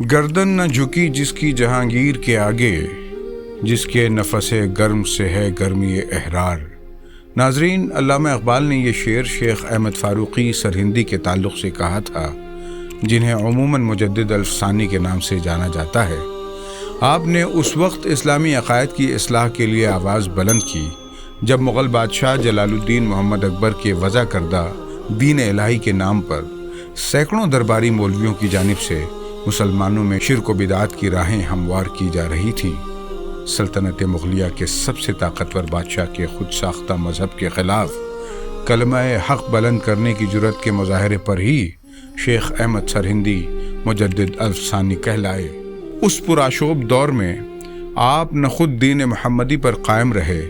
گردن نہ جھکی جس کی جہانگیر کے آگے، جس کے نفس گرم سے ہے گرمی احرار۔ ناظرین، علامہ اقبال نے یہ شعر شیخ احمد فاروقی سرہندی کے تعلق سے کہا تھا، جنہیں عموماً مجدد الفسانی کے نام سے جانا جاتا ہے۔ آپ نے اس وقت اسلامی عقائد کی اصلاح کے لیے آواز بلند کی جب مغل بادشاہ جلال الدین محمد اکبر کے وضع کردہ دین الہی کے نام پر سینکڑوں درباری مولویوں کی جانب سے مسلمانوں میں شرک و بدعات کی راہیں ہموار کی جا رہی تھیں۔ سلطنت مغلیہ کے سب سے طاقتور بادشاہ کے خود ساختہ مذہب کے خلاف کلمہ حق بلند کرنے کی جرأت کے مظاہرے پر ہی شیخ احمد سرہندی مجدد الفسانی کہلائے۔ اس پرآشوب دور میں آپ نہ خود دین محمدی پر قائم رہے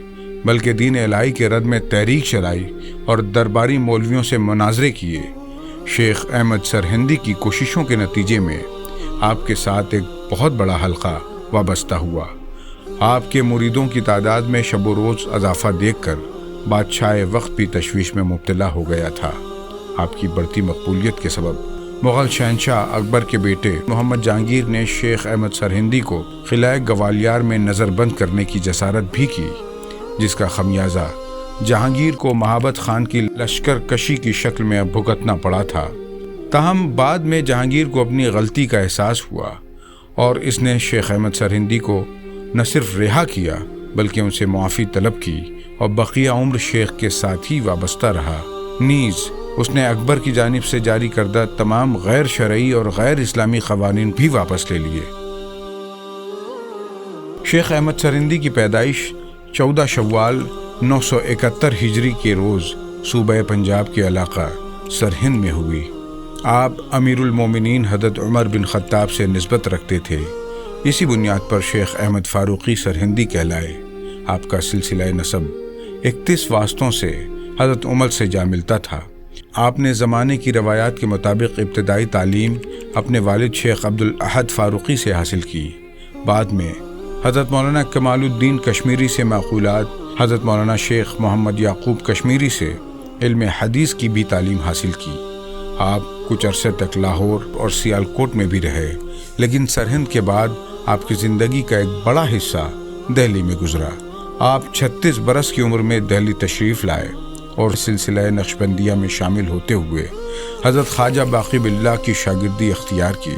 بلکہ دین الہی کے رد میں تحریک چلائی اور درباری مولویوں سے مناظرے کیے۔ شیخ احمد سرہندی کی کوششوں کے نتیجے میں آپ کے ساتھ ایک بہت بڑا حلقہ وابستہ ہوا۔ آپ کے مریدوں کی تعداد میں شب و روز اضافہ دیکھ کر بادشاہ وقت بھی تشویش میں مبتلا ہو گیا تھا۔ آپ کی بڑھتی مقبولیت کے سبب مغل شہنشاہ اکبر کے بیٹے محمد جہانگیر نے شیخ احمد سرہندی کو قلعہ گوالیار میں نظر بند کرنے کی جسارت بھی کی، جس کا خمیازہ جہانگیر کو مہابت خان کی لشکر کشی کی شکل میں بھگتنا پڑا تھا۔ تاہم بعد میں جہانگیر کو اپنی غلطی کا احساس ہوا اور اس نے شیخ احمد سرہندی کو نہ صرف رہا کیا بلکہ ان سے معافی طلب کی اور بقیہ عمر شیخ کے ساتھ ہی وابستہ رہا۔ نیز اس نے اکبر کی جانب سے جاری کردہ تمام غیر شرعی اور غیر اسلامی قوانین بھی واپس لے لیے۔ شیخ احمد سرہندی کی پیدائش 14 شوال 971 ہجری کے روز صوبہ پنجاب کے علاقہ سرہند میں ہوئی۔ آپ امیر المومنین حضرت عمر بن خطاب سے نسبت رکھتے تھے۔ اسی بنیاد پر شیخ احمد فاروقی سرہندی کہلائے۔ آپ کا سلسلہ نسب 31 واسطوں سے حضرت عمر سے جا ملتا تھا۔ آپ نے زمانے کی روایات کے مطابق ابتدائی تعلیم اپنے والد شیخ عبدالاحد فاروقی سے حاصل کی۔ بعد میں حضرت مولانا کمال الدین کشمیری سے معقولات، حضرت مولانا شیخ محمد یعقوب کشمیری سے علم حدیث کی بھی تعلیم حاصل کی۔ آپ کچھ عرصے تک لاہور اور سیالکوٹ میں بھی رہے، لیکن سرہند کے بعد آپ کی زندگی کا ایک بڑا حصہ دہلی میں گزرا۔ آپ 36 برس کی عمر میں دہلی تشریف لائے اور سلسلہ نقشبندیہ میں شامل ہوتے ہوئے حضرت خواجہ باقی باللہ کی شاگردی اختیار کی۔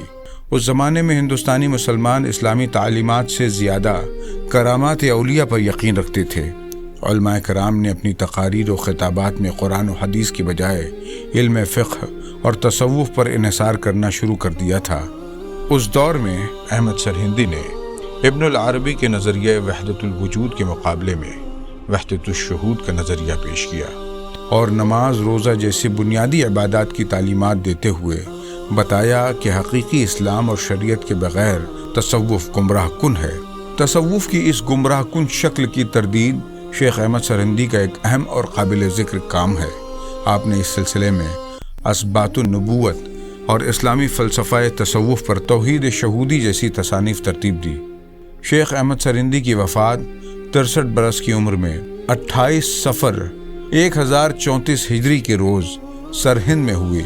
اس زمانے میں ہندوستانی مسلمان اسلامی تعلیمات سے زیادہ کرامات اولیاء پر یقین رکھتے تھے۔ علماء کرام نے اپنی تقاریر و خطابات میں قرآن و حدیث کی بجائے علم فقہ اور تصوف پر انحصار کرنا شروع کر دیا تھا۔ اس دور میں احمد سرہندی نے ابن العربی کے نظریہ وحدت الوجود کے مقابلے میں وحدت الشہود کا نظریہ پیش کیا اور نماز روزہ جیسی بنیادی عبادات کی تعلیمات دیتے ہوئے بتایا کہ حقیقی اسلام اور شریعت کے بغیر تصوف گمراہ کن ہے۔ تصوف کی اس گمراہ کن شکل کی تردید شیخ احمد سرہندی کا ایک اہم اور قابل ذکر کام ہے۔ آپ نے اس سلسلے میں اثبات النبوت اور اسلامی فلسفہ تصوف پر توحید شہودی جیسی تصانیف ترتیب دی۔ شیخ احمد سرہندی کی وفات 63 برس کی عمر میں 28 صفر 1034 ہجری کے روز سرہند میں ہوئی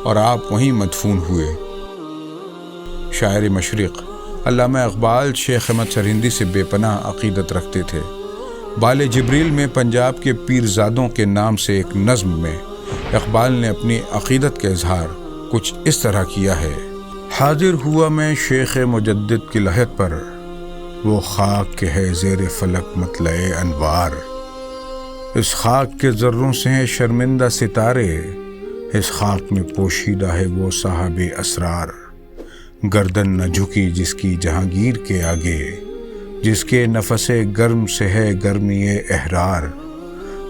اور آپ وہیں مدفون ہوئے۔ شاعر مشرق علامہ اقبال شیخ احمد سرہندی سے بے پناہ عقیدت رکھتے تھے۔ بال جبریل میں پنجاب کے پیرزادوں کے نام سے ایک نظم میں اقبال نے اپنی عقیدت کا اظہار کچھ اس طرح کیا ہے: حاضر ہوا میں شیخ مجدد کی لحد پر، وہ خاک کے ہے زیر فلک مطلع انوار۔ اس خاک کے ذروں سے ہیں شرمندہ ستارے، اس خاک میں پوشیدہ ہے وہ صاحب اسرار۔ گردن نہ جھکی جس کی جہانگیر کے آگے، جس کے نفس گرم سے ہے گرمی احرار۔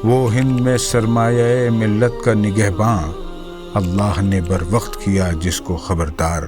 وہ ہند میں سرمایہ ملت کا نگہباں، اللہ نے بر وقت کیا جس کو خبردار۔